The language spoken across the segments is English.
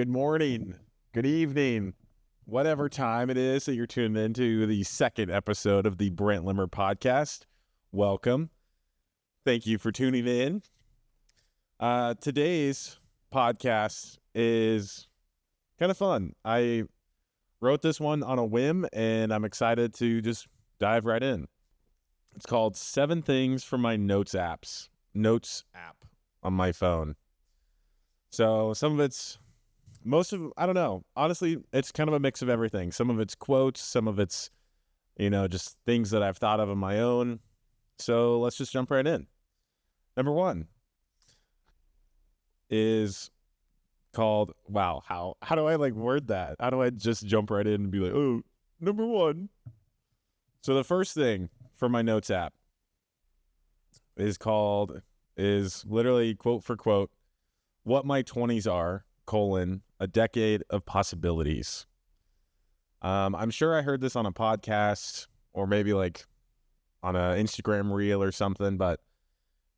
good morning, good evening, whatever time it is that you're tuned into the second episode of the Brent Lemmer podcast. Welcome. Thank you for tuning in. Today's podcast is kind of fun. I wrote this one on a whim, and I'm excited to just dive right in. It's called 7 Things from My Notes app on my phone. So some of it's, I don't know. Honestly, it's kind of a mix of everything. Some of it's quotes, some of it's, just things that I've thought of on my own. So let's just jump right in. Number 1 is called, wow, how do I word that? How do I just jump right in and be like, oh, number 1. So the first thing for my notes app is literally quote for quote, what my 20s are, a decade of possibilities. I'm sure I heard this on a podcast or maybe on an Instagram reel or something, but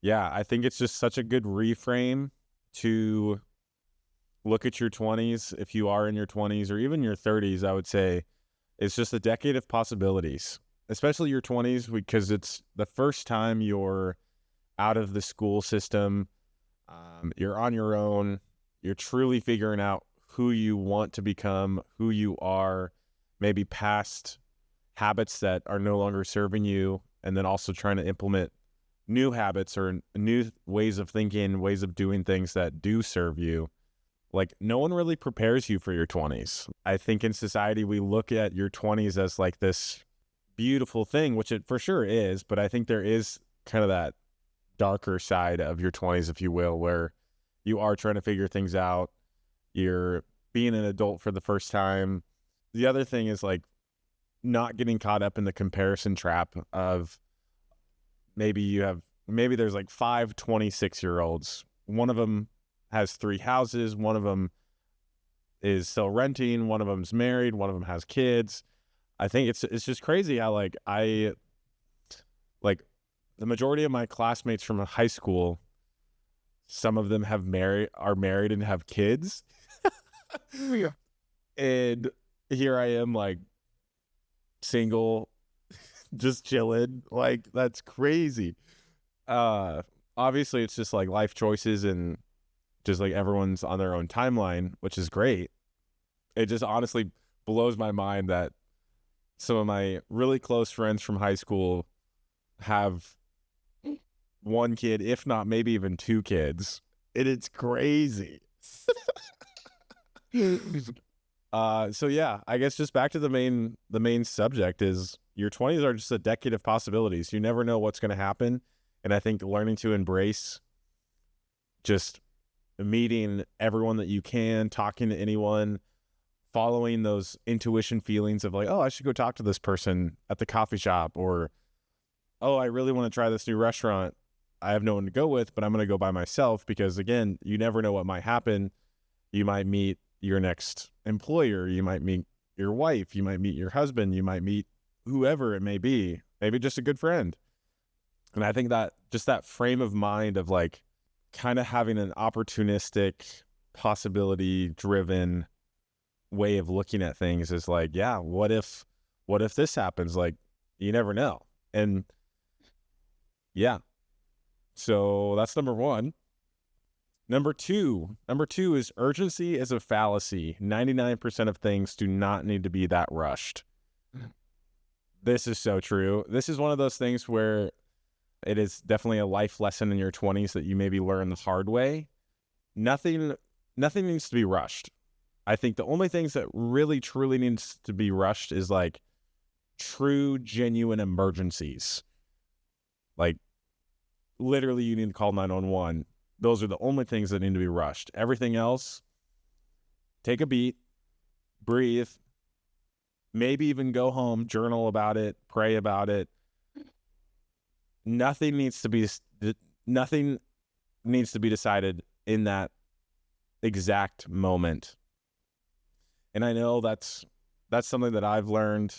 yeah, I think it's just such a good reframe to look at your 20s. If you are in your 20s or even your 30s, I would say it's just a decade of possibilities, especially your 20s, because it's the first time you're out of the school system. You're on your own. You're truly figuring out who you want to become, who you are, maybe past habits that are no longer serving you, and then also trying to implement new habits or new ways of thinking, ways of doing things that do serve you. No one really prepares you for your 20s. I think in society, we look at your 20s as this beautiful thing, which it for sure is, but I think there is kind of that darker side of your 20s, if you will, where you are trying to figure things out. You're being an adult for the first time. The other thing is not getting caught up in the comparison trap of maybe there's 5 26-year-olds. One of them has 3 houses. One of them is still renting. One of them's married. One of them has kids. I think it's just crazy how the majority of my classmates from high school, some of them are married and have kids. Yeah. And here I am single, just chilling. That's crazy. Obviously it's just life choices and just everyone's on their own timeline, which is great. It just honestly blows my mind that some of my really close friends from high school have 1 kid, if not maybe even 2 kids. It's crazy. So yeah, I guess just back to the main subject is your 20s are just a decade of possibilities. You never know what's going to happen. And I think learning to embrace just meeting everyone that you can, talking to anyone, following those intuition feelings of oh, I should go talk to this person at the coffee shop, or, oh, I really want to try this new restaurant. I have no one to go with, but I'm going to go by myself because, again, you never know what might happen. You might meet your next employer. You might meet your wife. You might meet your husband. You might meet whoever it may be, maybe just a good friend. And I think that just that frame of mind of kind of having an opportunistic, possibility-driven way of looking at things is yeah, what if this happens? You never know. And yeah. So that's number 1. Number two is urgency is a fallacy. 99% of things do not need to be that rushed. This is so true. This is one of those things where it is definitely a life lesson in your 20s that you maybe learn the hard way. Nothing needs to be rushed. I think the only things that really truly needs to be rushed is true, genuine emergencies. Literally, you need to call 911. Those are the only things that need to be rushed. Everything else, take a beat, breathe, maybe even go home, journal about it, pray about it. Nothing needs to be decided in that exact moment. And I know that's something that I've learned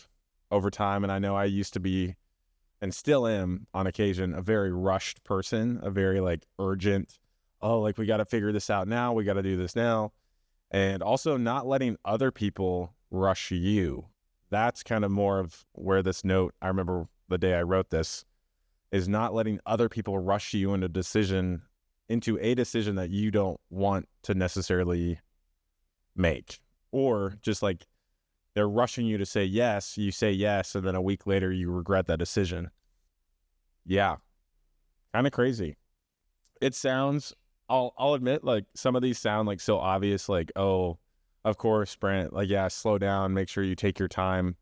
over time, and I know I used to be, and still am on occasion, a very rushed person, a very urgent, we got to figure this out now, we got to do this now. And also not letting other people rush you. That's kind of more of where this note, I remember the day I wrote this, is not letting other people rush you into a decision that you don't want to necessarily make. Or just like they're rushing you to say yes, you say yes, and then a week later you regret that decision. Yeah, kind of crazy. It sounds, I'll admit, like some of these sound like so obvious, like, oh, of course, Brent, like, yeah, slow down, make sure you take your time.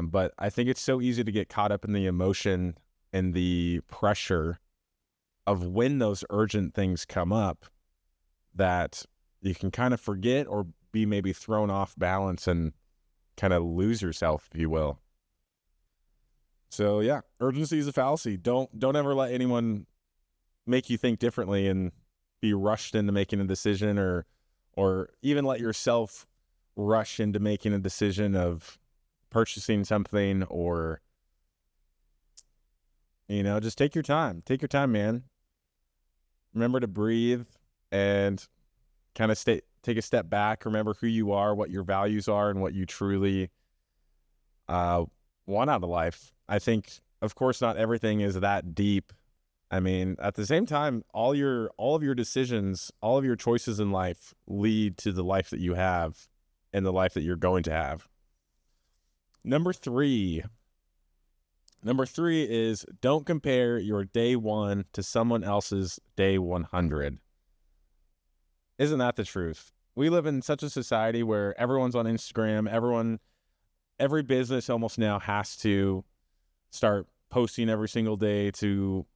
But I think it's so easy to get caught up in the emotion and the pressure of when those urgent things come up that you can kind of forget or be maybe thrown off balance and kind of lose yourself, if you will. So yeah, urgency is a fallacy. Don't ever let anyone make you think differently and be rushed into making a decision, or even let yourself rush into making a decision of purchasing something, or just take your time. Take your time, man. Remember to breathe and kind of take a step back. Remember who you are, what your values are, and what you truly want out of life. I think, of course, not everything is that deep. I mean, at the same time, all of your decisions, all of your choices in life lead to the life that you have and the life that you're going to have. Number three is don't compare your day 1 to someone else's day 100. Isn't that the truth? We live in such a society where everyone's on Instagram. Every business almost now has to start posting every single day to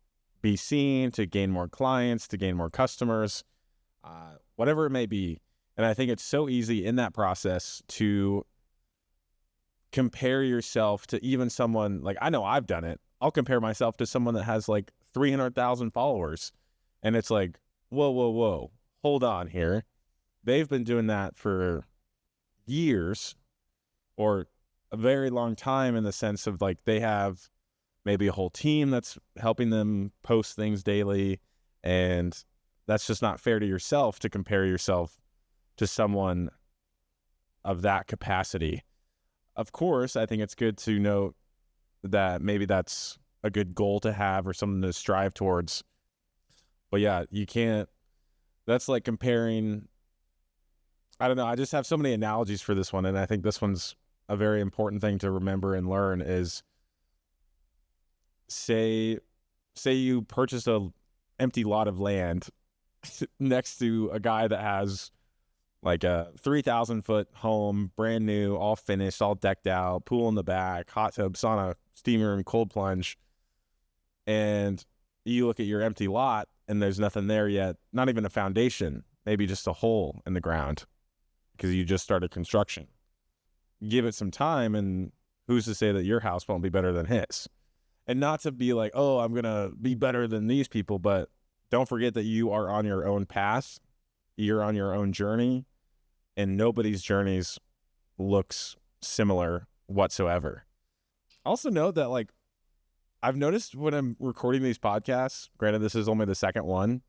be seen, to gain more clients, to gain more customers, whatever it may be. And I think it's so easy in that process to compare yourself to even someone, like, I know I've done it. I'll compare myself to someone that has like 300,000 followers. And it's like, whoa, hold on here. They've been doing that for years, or a very long time, in the sense of like they have maybe a whole team that's helping them post things daily. And that's just not fair to yourself to compare yourself to someone of that capacity. Of course, I think it's good to note that maybe that's a good goal to have or something to strive towards. But yeah, you can't, that's like comparing, I don't know, I just have so many analogies for this one. And I think this one's a very important thing to remember and learn is, say you purchase a empty lot of land next to a guy that has like a 3,000 foot home, brand new, all finished, all decked out, pool in the back, hot tub, sauna, steamer, and cold plunge. And you look at your empty lot and there's nothing there yet, not even a foundation, maybe just a hole in the ground because you just started construction. Give it some time, and who's to say that your house won't be better than his? And not to be like, oh, I'm going to be better than these people, but don't forget that you are on your own path. You're on your own journey, and nobody's journeys looks similar whatsoever. Also note that, like, I've noticed when I'm recording these podcasts, granted this is only the second one,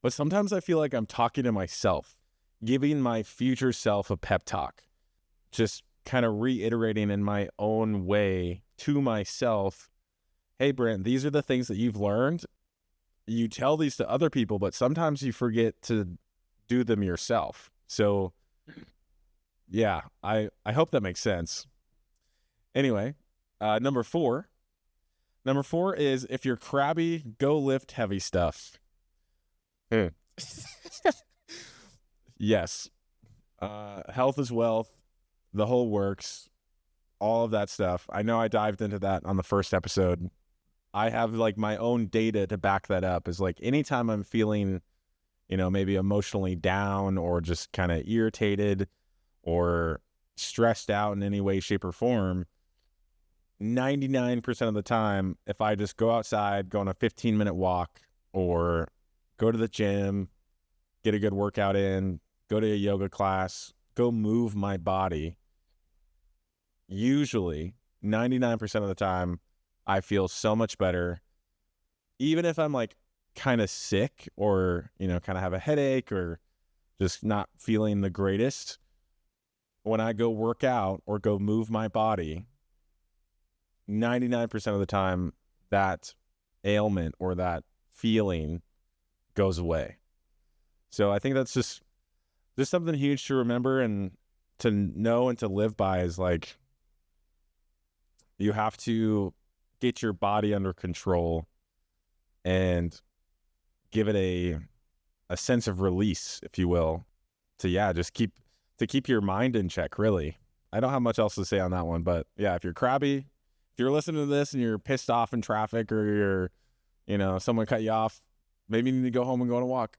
but sometimes I feel like I'm talking to myself, giving my future self a pep talk, just kind of reiterating in my own way to myself, hey, Brent, these are the things that you've learned. You tell these to other people, but sometimes you forget to do them yourself. So yeah, I hope that makes sense. Anyway, number four is, if you're crabby, go lift heavy stuff. Yes. Health is wealth, the whole works, all of that stuff. I know I dived into that on the first episode. I have like my own data to back that up. Is like anytime I'm feeling, maybe emotionally down or just kind of irritated or stressed out in any way, shape, or form, 99% of the time, if I just go outside, go on a 15-minute walk, or go to the gym, get a good workout in, go to a yoga class, go move my body, usually 99% of the time, I feel so much better. Even if I'm like kind of sick or, kind of have a headache or just not feeling the greatest, when I go work out or go move my body, 99% of the time, that ailment or that feeling goes away. So I think that's just something huge to remember and to know and to live by, is like, you have to get your body under control and give it a sense of release, if you will, to just keep your mind in check, really. I don't have much else to say on that one, but yeah, if you're crabby, if you're listening to this and you're pissed off in traffic, or someone cut you off, maybe you need to go home and go on a walk.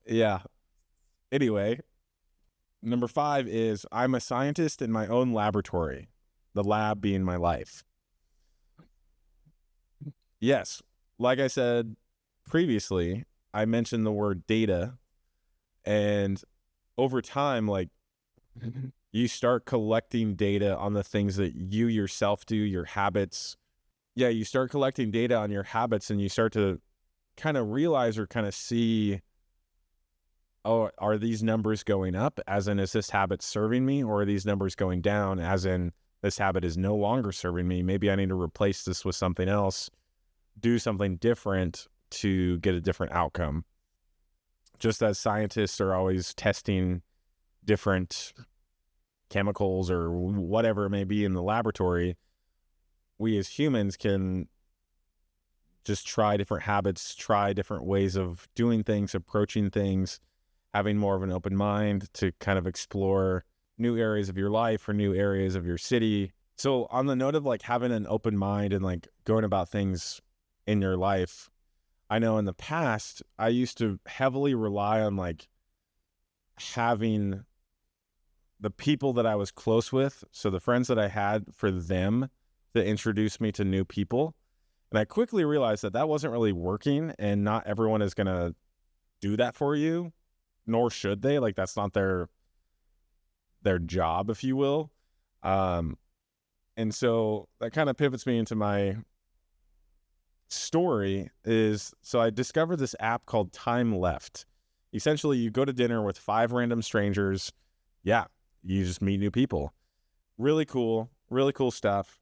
Yeah. Anyway, number 5 is I'm a scientist in my own laboratory, the lab being my life. Yes, like I said previously, I mentioned the word data, and over time, like, you start collecting data on the things that you yourself do, your habits. Yeah, you start collecting data on your habits, and you start to kind of realize or kind of see, oh, are these numbers going up, as in, is this habit serving me, or are these numbers going down, as in, this habit is no longer serving me? Maybe I need to replace this with something else, do something different to get a different outcome. Just as scientists are always testing different chemicals or whatever it may be in the laboratory, we as humans can just try different habits, try different ways of doing things, approaching things, having more of an open mind to kind of explore new areas of your life or new areas of your city. So on the note of like having an open mind and like going about things in your life, I know in the past, I used to heavily rely on like having the people that I was close with, so the friends that I had, for them to introduce me to new people. And I quickly realized that that wasn't really working, and not everyone is going to do that for you, nor should they. Like, that's not their job, if you will. And so that kind of pivots me into my story. So I discovered this app called Time Left. Essentially, you go to dinner with 5 random strangers. Yeah, you just meet new people. Really cool stuff.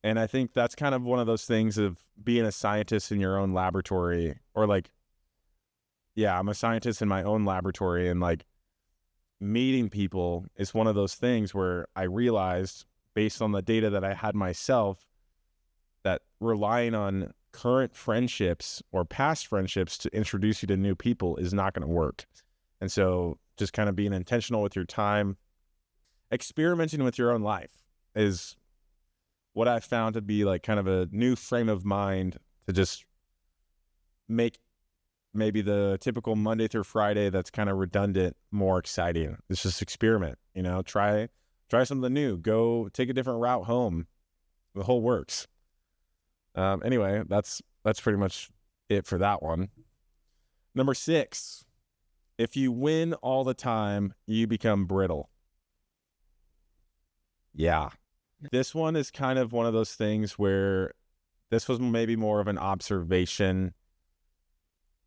And I think that's kind of one of those things of being a scientist in your own laboratory, or like, yeah, I'm a scientist in my own laboratory, and like meeting people is one of those things where I realized, based on the data that I had myself, that relying on current friendships or past friendships to introduce you to new people is not going to work. And so just kind of being intentional with your time, experimenting with your own life, is what I found to be like kind of a new frame of mind to just make maybe the typical Monday through Friday that's kind of redundant more exciting. It's just experiment, try something new, go take a different route home, the whole works. Anyway, that's pretty much it for that one. Number 6, if you win all the time, you become brittle. Yeah. This one is kind of one of those things where this was maybe more of an observation,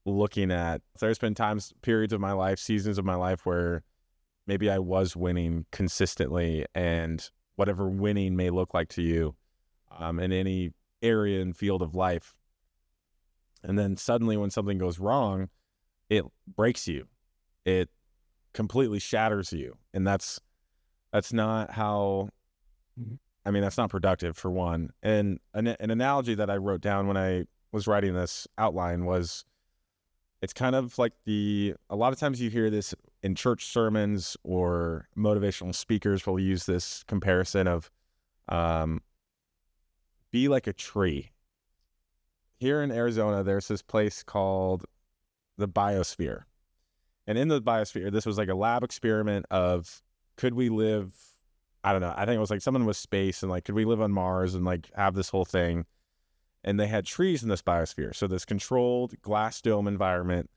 looking at, there's been periods of my life, seasons of my life, where maybe I was winning consistently, and whatever winning may look like to you in any area and field of life. And then suddenly when something goes wrong, it breaks you. It completely shatters you. And that's not how, that's not productive, for one. And an analogy that I wrote down when I was writing this outline was, it's kind of like a lot of times you hear this in church sermons, or motivational speakers will use this comparison of, be like a tree. Here in Arizona, there's this place called the Biosphere. And in the Biosphere, this was like a lab experiment of, could we live, I don't know, I think it was like something with space, and like, could we live on Mars and like have this whole thing? And they had trees in this Biosphere. So this controlled glass dome environment,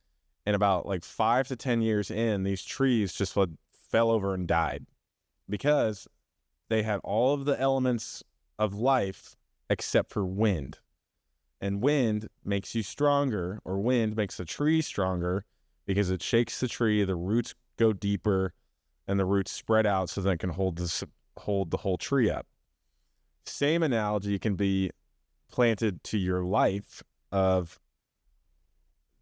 and about like 5 to 10 years in, these trees just fell over and died, because they had all of the elements of life except for wind. And wind makes you stronger, or wind makes the tree stronger because it shakes the tree, the roots go deeper, and the roots spread out so that it can hold the whole tree up. Same analogy can be planted to your life of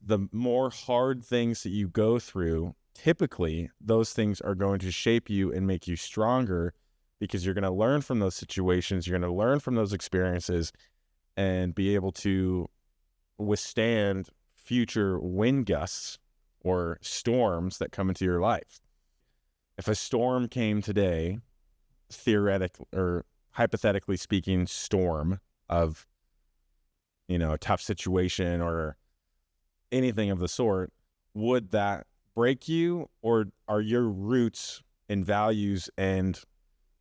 the more hard things that you go through. Typically, those things are going to shape you and make you stronger because you're going to learn from those situations. You're going to learn from those experiences and be able to withstand future wind gusts or storms that come into your life. If a storm came today, theoretically or hypothetically speaking, storm of, a tough situation or anything of the sort, would that break you, or are your roots and values and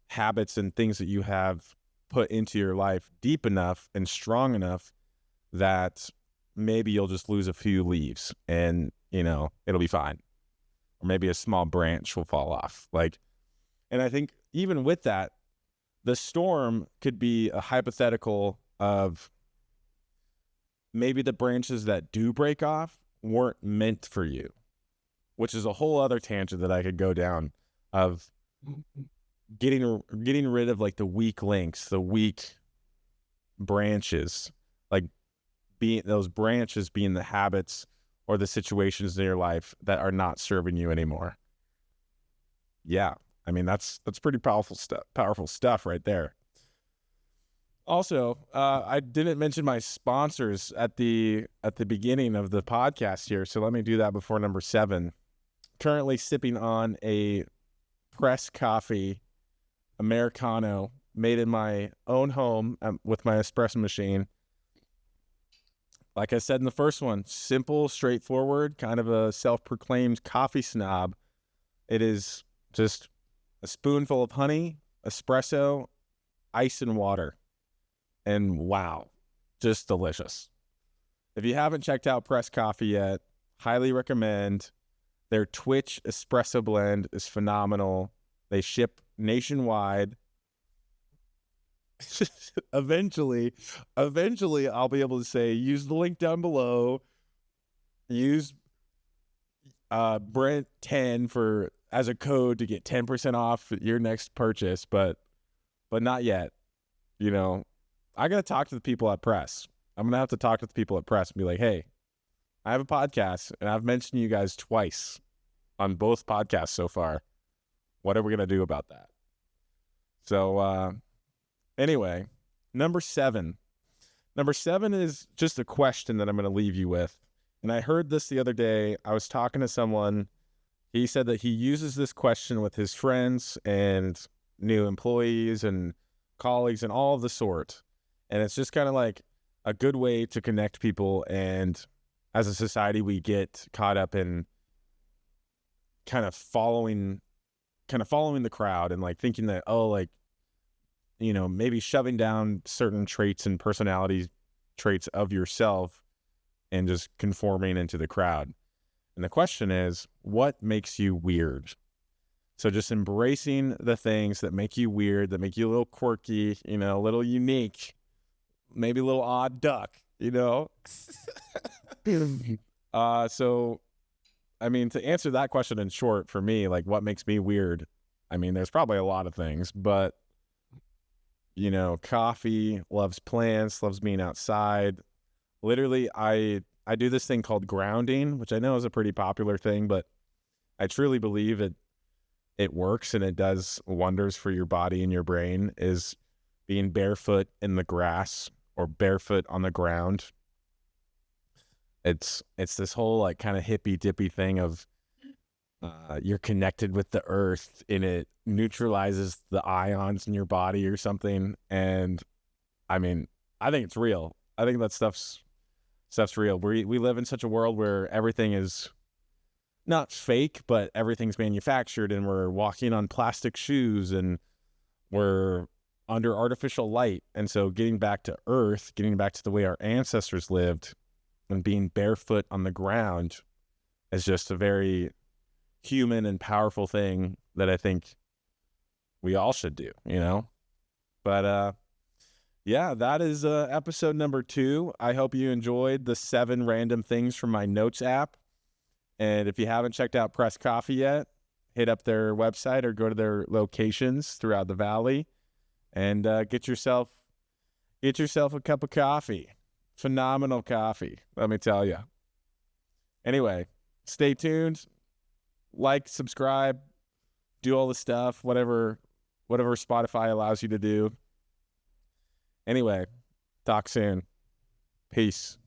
habits and things that you have put into your life deep enough and strong enough that maybe you'll just lose a few leaves and, it'll be fine? Or maybe a small branch will fall off. And I think even with that, the storm could be a hypothetical of maybe the branches that do break off weren't meant for you, which is a whole other tangent that I could go down of getting rid of the weak links, the weak branches, being those branches being the habits or the situations in your life that are not serving you anymore. Yeah. I mean, that's pretty powerful stuff right there. Also, I didn't mention my sponsors at the beginning of the podcast here, so let me do that before number 7. Currently sipping on a press coffee Americano made in my own home with my espresso machine. Like I said in the first one, simple, straightforward, kind of a self-proclaimed coffee snob. It is just a spoonful of honey, espresso, ice, and water. And wow, just delicious. If you haven't checked out Press Coffee yet, highly recommend. Their Twitch espresso blend is phenomenal. They ship nationwide. Eventually, I'll be able to say, use the link down below. Use Brent 10 as a code to get 10% off your next purchase, but not yet. I got to talk to the people at Press. I'm going to have to talk to the people at Press and be like, hey, I have a podcast and I've mentioned you guys twice on both podcasts so far. What are we going to do about that? So, anyway, number 7. Number 7 is just a question that I'm going to leave you with. And I heard this the other day. I was talking to someone. He said that he uses this question with his friends and new employees and colleagues and all of the sort. And it's just kind of like a good way to connect people. And as a society, we get caught up in kind of following the crowd and thinking that, maybe shoving down certain traits and personality traits of yourself and just conforming into the crowd. And the question is, what makes you weird? So just embracing the things that make you weird, that make you a little quirky, a little unique, maybe a little odd duck, So, I mean, to answer that question in short, for me, what makes me weird? I mean, there's probably a lot of things, but, coffee, loves plants, loves being outside. Literally, I do this thing called grounding, which I know is a pretty popular thing, but I truly believe it works and it does wonders for your body and your brain, is being barefoot in the grass or barefoot on the ground. It's this whole kind of hippy dippy thing of you're connected with the earth and it neutralizes the ions in your body or something. And I mean, I think it's real. I think that stuff's real. We live in such a world where everything is not fake, but everything's manufactured, and we're walking on plastic shoes and we're under artificial light. And so getting back to earth, getting back to the way our ancestors lived and being barefoot on the ground is just a very human and powerful thing that I think we all should do, But Yeah, that is episode number 2. I hope you enjoyed the 7 random things from my notes app. And if you haven't checked out Press Coffee yet, hit up their website or go to their locations throughout the valley and get yourself a cup of coffee. Phenomenal coffee, let me tell you. Anyway, stay tuned. Like, subscribe, do all the stuff, whatever Spotify allows you to do. Anyway, talk soon. Peace.